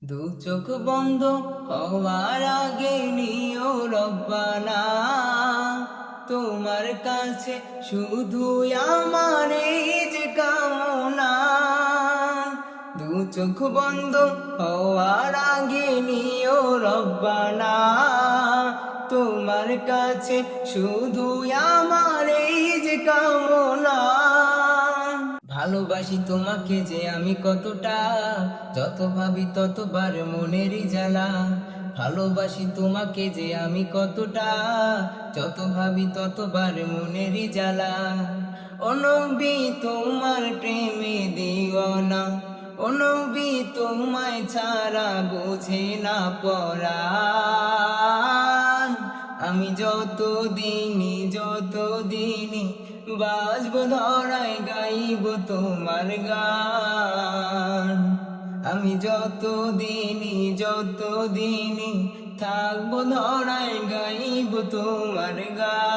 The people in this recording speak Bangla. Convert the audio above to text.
দু চোখ বন্ধ হওয়ার আগে নিও রব্বানা, তোমার কাছে শুধু আমার এই যে কামনা। দু চোখ বন্ধ হওয়ার আগে নিও রব্বানা, তোমার কাছে শুধু আমার এই যে কামনা। ভালোবাসি তোমাকে যে আমি কতটা, যত ভাবি ততবার মনেরই জ্বালা। ভালোবাসি তোমাকে যে আমি কতটা, যত ভাবি ততবার মনেরই জ্বালা। ও নবী তোমার প্রেমে দিওয়ানা, ও নবী তোমায় ছাড়া বুঝে না পরাণ। আমি যতদিনই বাঁচবো ধরায় গাইব তোমার গান। আমি যতদিনই থাকবো ধরায় গাইব তোমার গান।